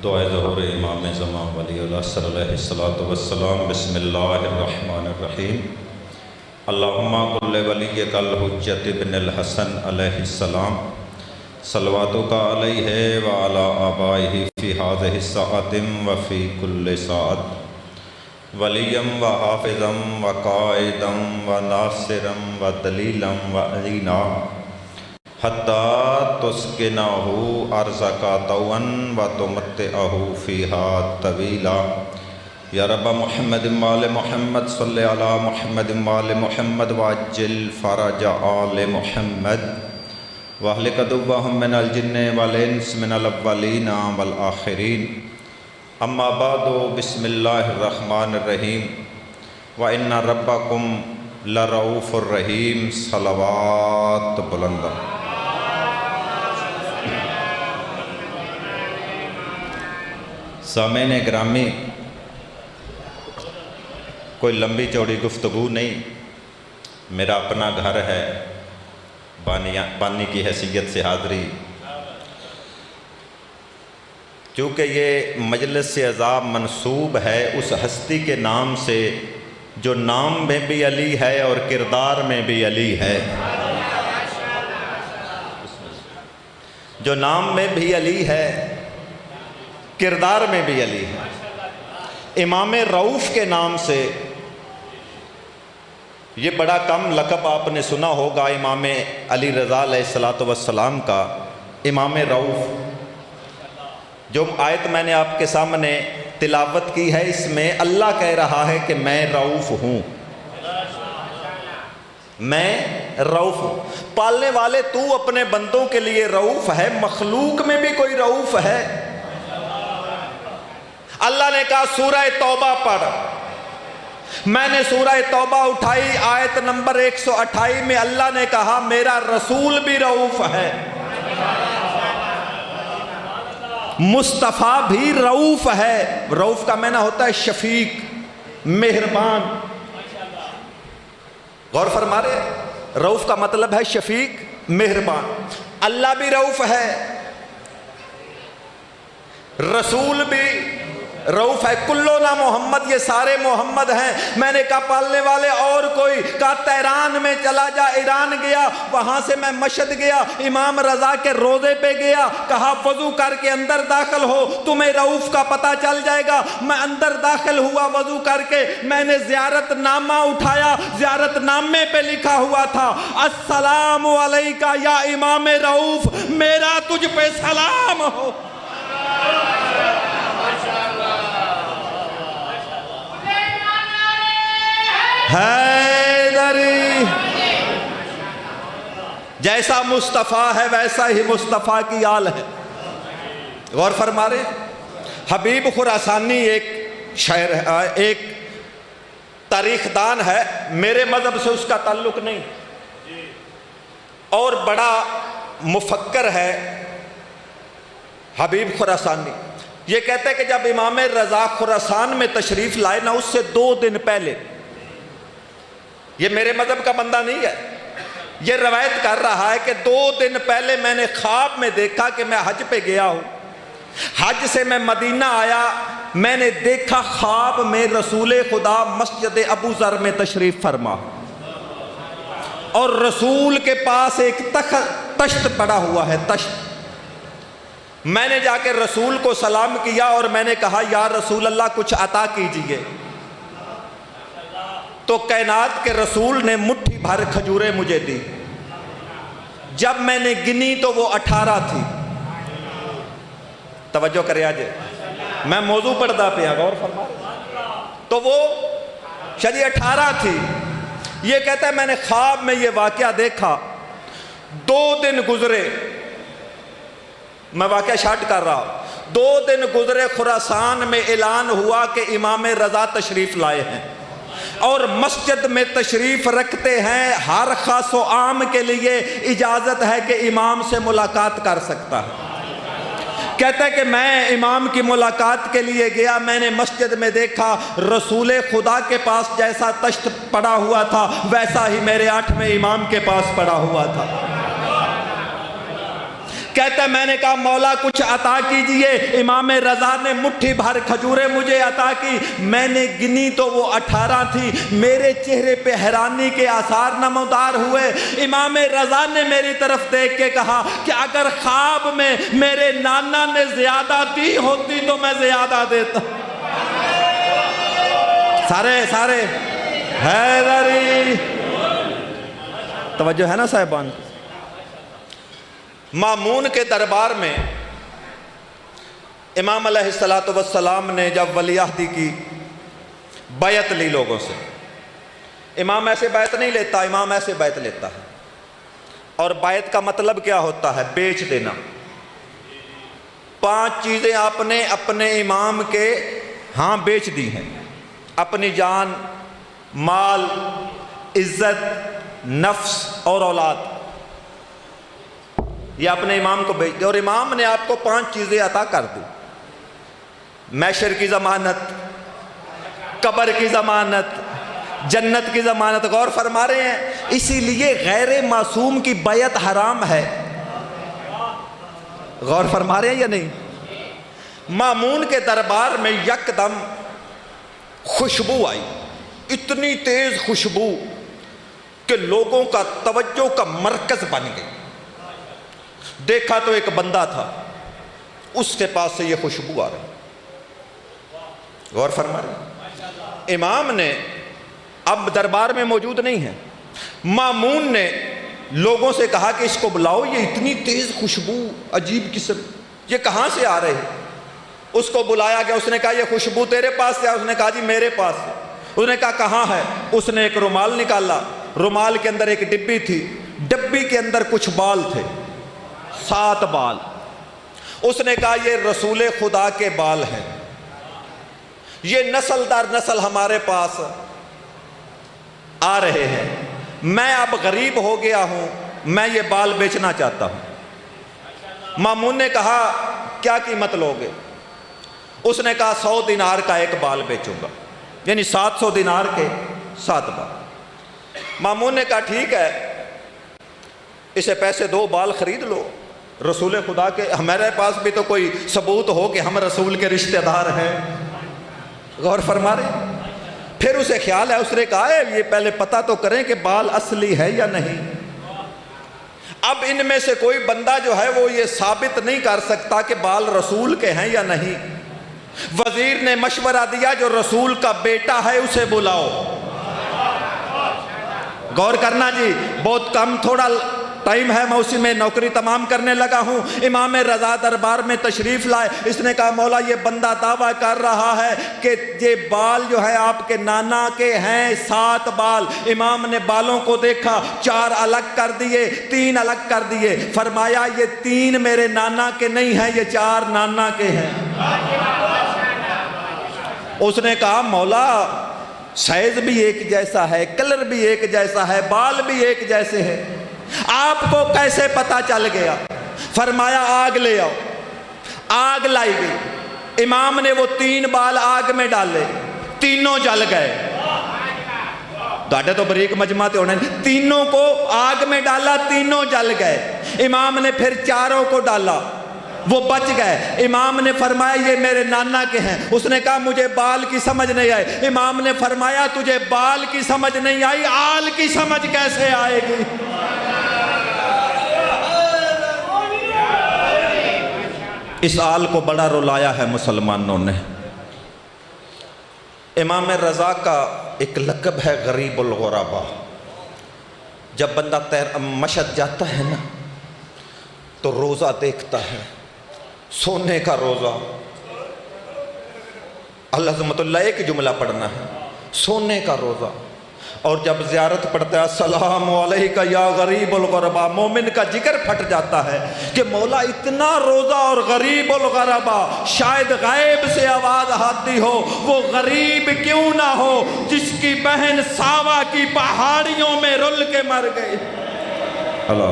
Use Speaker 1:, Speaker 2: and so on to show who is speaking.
Speaker 1: دعائے ظہور امام زمان ولی اللہ صلی اللہ علیہ وسلم۔ بسم اللہ الرحمن الرحیم۔ اللہم قل ولیک الحجت ابن الحسن علیہ السلام صلواتک علیہ وعلی آبائہ فی ہذہ الساعۃ وفی کل ساعۃ ولیم وحافظا وقائدا وناصرا ودلیلا وعینا حتی تسکنہ ارضک طوعا وتمتعہ فیہا طویلا۔ یا رب محمد وآل محمد صلی علی محمد وآل محمد وعجل فرج آل محمد واہلک عدوہم من الجن والانس من الاولین والآخرین۔ اما بعد بسم اللہ الرحمن الرحیم۔ وَإِنَّ رَبَّكُمْ لَرَؤُوفٌ رَحِيمٌ۔ صلوات بلند۔ سامعین گرامی، کوئی لمبی چوڑی گفتگو نہیں، میرا اپنا گھر ہے، بانی کی حیثیت سے حاضری، کیونکہ یہ مجلس عظام منسوب ہے اس ہستی کے نام سے جو نام میں بھی علی ہے اور کردار میں بھی علی ہے، جو نام میں بھی علی ہے کردار میں بھی علی ہے۔ امام رؤوف کے نام سے، یہ بڑا کم لقب آپ نے سنا ہوگا امام علی رضا علیہ السلام کا، امام رؤوف۔ جو آیت میں نے آپ کے سامنے تلاوت کی ہے، اس میں اللہ کہہ رہا ہے کہ میں رؤوف ہوں، میں رؤوف ہوں۔ پالنے والے تو اپنے بندوں کے لیے رؤوف ہے، مخلوق میں بھی کوئی رؤوف ہے؟ اللہ نے کہا سورہ توبہ پڑھ، میں نے سورہ توبہ اٹھائی، آیت نمبر 128 میں اللہ نے کہا میرا رسول بھی رؤوف ہے، مصطفیٰ بھی رؤوف ہے۔ رؤوف کا معنی ہوتا ہے شفیق، مہربان۔ غور فرما رہے، رؤوف کا مطلب ہے شفیق، مہربان۔ اللہ بھی رؤوف ہے، رسول بھی رؤوف ہے۔ کلونا محمد، یہ سارے محمد ہیں۔ میں نے کہا پالنے والے اور کوئی؟ کہا تہران میں چلا جا، ایران گیا، وہاں سے میں مشہد گیا، امام رضا کے روضے پہ گیا، کہا وضو کر کے اندر داخل ہو، تمہیں رؤوف کا پتہ چل جائے گا۔ میں اندر داخل ہوا وضو کر کے، میں نے زیارت نامہ اٹھایا، زیارت نامے پہ لکھا ہوا تھا السلام علیکہ یا امام رؤوف، میرا تجھ پہ سلام ہو۔ حیدری، جیسا مصطفیٰ ہے ویسا ہی مصطفیٰ کی آل ہے۔ غور فرما رہے، حبیب خراسانی ایک شاعر ہے، ایک تاریخ دان ہے، میرے مذہب سے اس کا تعلق نہیں، اور بڑا مفکر ہے حبیب خراسانی۔ یہ کہتے ہیں کہ جب امام رضا خراسان میں تشریف لائے نا، اس سے 2 دن پہلے، یہ میرے مذہب کا بندہ نہیں ہے، یہ روایت کر رہا ہے کہ 2 دن پہلے میں نے خواب میں دیکھا کہ میں حج پہ گیا ہوں، حج سے میں مدینہ آیا، میں نے دیکھا خواب میں رسول خدا مسجد ابو ذر میں تشریف فرما، اور رسول کے پاس ایک تشت پڑا ہوا ہے، تشت۔ میں نے جا کے رسول کو سلام کیا اور میں نے کہا یا رسول اللہ کچھ عطا کیجئے، تو کائنات کے رسول نے مٹھی بھر کھجوریں مجھے دی۔ جب میں نے گنی تو وہ 18 تھی۔ توجہ کرے آجے، میں موضوع پڑھتا پیا، غور فرما، تو وہ شاید 18 تھی۔ یہ کہتا ہے میں نے خواب میں یہ واقعہ دیکھا، 2 دن گزرے، میں واقعہ شارٹ کر رہا ہوں، 2 دن گزرے، خراسان میں اعلان ہوا کہ امام رضا تشریف لائے ہیں اور مسجد میں تشریف رکھتے ہیں، ہر خاص و عام کے لیے اجازت ہے کہ امام سے ملاقات کر سکتا ہے۔ کہتا ہے کہ میں امام کی ملاقات کے لیے گیا، میں نے مسجد میں دیکھا رسول خدا کے پاس جیسا تشت پڑا ہوا تھا ویسا ہی میرے 8ویں امام کے پاس پڑا ہوا تھا۔ کہتا ہے میں نے کہا مولا کچھ عطا کیجئے۔ امام رضا نے مٹھی بھر کھجوریں مجھے عطا کی، میں نے گنی تو وہ 18 تھی۔ میرے چہرے پہ حیرانی کے آثار نمودار ہوئے۔ امام رضا نے میری طرف دیکھ کے کہا کہ اگر خواب میں میرے نانا نے زیادہ دی ہوتی تو میں زیادہ دیتا۔ سارے حیدری، توجہ ہے نا صاحبان؟ مامون کے دربار میں امام علیہ السلام نے جب ولی عہدی کی بیعت لی لوگوں سے، امام ایسے بیعت نہیں لیتا، امام ایسے بیعت لیتا ہے۔ اور بیعت کا مطلب کیا ہوتا ہے؟ بیچ دینا۔ 5 چیزیں آپ نے اپنے امام کے ہاں بیچ دی ہیں، اپنی جان، مال، عزت، نفس اور اولاد، یہ اپنے امام کو بیچ دیا۔ اور امام نے آپ کو 5 چیزیں عطا کر دی: محشر کی ضمانت، قبر کی ضمانت، جنت کی ضمانت۔ غور فرما رہے ہیں؟ اسی لیے غیر معصوم کی بیعت حرام ہے۔ غور فرما رہے ہیں یا نہیں؟ مامون کے دربار میں یکدم خوشبو آئی، اتنی تیز خوشبو کہ لوگوں کا توجہ کا مرکز بن گئی۔ دیکھا تو ایک بندہ تھا، اس کے پاس سے یہ خوشبو آ رہی۔ غور فرما رہے ہیں؟ امام نے اب دربار میں موجود نہیں ہے، مامون نے لوگوں سے کہا کہ اس کو بلاؤ، یہ اتنی تیز خوشبو عجیب قسم، یہ کہاں سے آ رہی ہے؟ اس کو بلایا گیا، اس نے کہا یہ خوشبو تیرے پاس سے؟ اس نے کہا جی میرے پاس سے۔ اس نے کہا کہاں ہے؟ اس نے ایک رومال نکالا، رومال کے اندر ایک ڈبی تھی، ڈبی کے اندر کچھ بال تھے، 7 بال۔ اس نے کہا یہ رسول خدا کے بال ہیں، یہ نسل در نسل ہمارے پاس آ رہے ہیں، میں اب غریب ہو گیا ہوں، میں یہ بال بیچنا چاہتا ہوں۔ مامون نے کہا کیا قیمت لوگے؟ اس نے کہا 100 دینار کا ایک بال بیچوں گا، یعنی 700 دینار کے 7 بال۔ مامون نے کہا ٹھیک ہے، اسے پیسے دو، بال خرید لو، رسول خدا کے، ہمارے پاس بھی تو کوئی ثبوت ہو کہ ہم رسول کے رشتہ دار ہیں۔ غور فرما رہے؟ پھر اسے خیال ہے، اس نے کہا یہ پہلے پتہ تو کریں کہ بال اصلی ہے یا نہیں۔ اب ان میں سے کوئی بندہ جو ہے وہ یہ ثابت نہیں کر سکتا کہ بال رسول کے ہیں یا نہیں۔ وزیر نے مشورہ دیا جو رسول کا بیٹا ہے اسے بلاؤ۔ غور کرنا جی، بہت کم تھوڑا ٹائم ہے، میں اسی میں نوکری تمام کرنے لگا ہوں۔ امام رضا دربار میں تشریف لائے، اس نے کہا مولا یہ بندہ دعویٰ کر رہا ہے کہ یہ بال جو ہے آپ کے نانا کے ہیں، 7 بال۔ امام نے بالوں کو دیکھا، 4 الگ کر دیے، 3 الگ کر دیے، فرمایا یہ 3 میرے نانا کے نہیں ہیں، یہ 4 نانا کے ہیں۔ اس نے کہا مولا سائز بھی ایک جیسا ہے، کلر بھی ایک جیسا ہے، بال بھی ایک جیسے ہیں، آپ کو کیسے پتا چل گیا؟ فرمایا آگ لے آؤ۔ آگ لائی گئی، امام نے وہ 3 بال آگ میں ڈالے، تینوں جل گئے۔ ڈاٹے تو بریک مجمع تے ہونے، تینوں کو آگ میں ڈالا، تینوں جل گئے۔ امام نے پھر 4 کو ڈالا، وہ بچ گئے۔ امام نے فرمایا یہ میرے نانا کے ہیں۔ اس نے کہا مجھے بال کی سمجھ نہیں آئی۔ امام نے فرمایا تجھے بال کی سمجھ نہیں آئی، آل کی سمجھ کیسے آئے گی؟ اس آل کو بڑا رلایا ہے مسلمانوں نے۔ امام رضا کا ایک لقب ہے غریب الغربا۔ جب بندہ مشہد جاتا ہے نا تو روزہ دیکھتا ہے، سونے کا روزہ۔ العظمت اللہ ایک جملہ پڑھنا ہے، سونے کا روزہ۔ اور جب زیارت پڑھتا ہے السلام علیکہ یا غریب الغربا، مومن کا جگر پھٹ جاتا ہے کہ مولا اتنا روزہ اور غریب الغربا، شاید غیب سے آواز آتی ہو وہ غریب کیوں نہ ہو جس کی بہن ساوا کی پہاڑیوں میں رل کے مر گئی۔ اللہ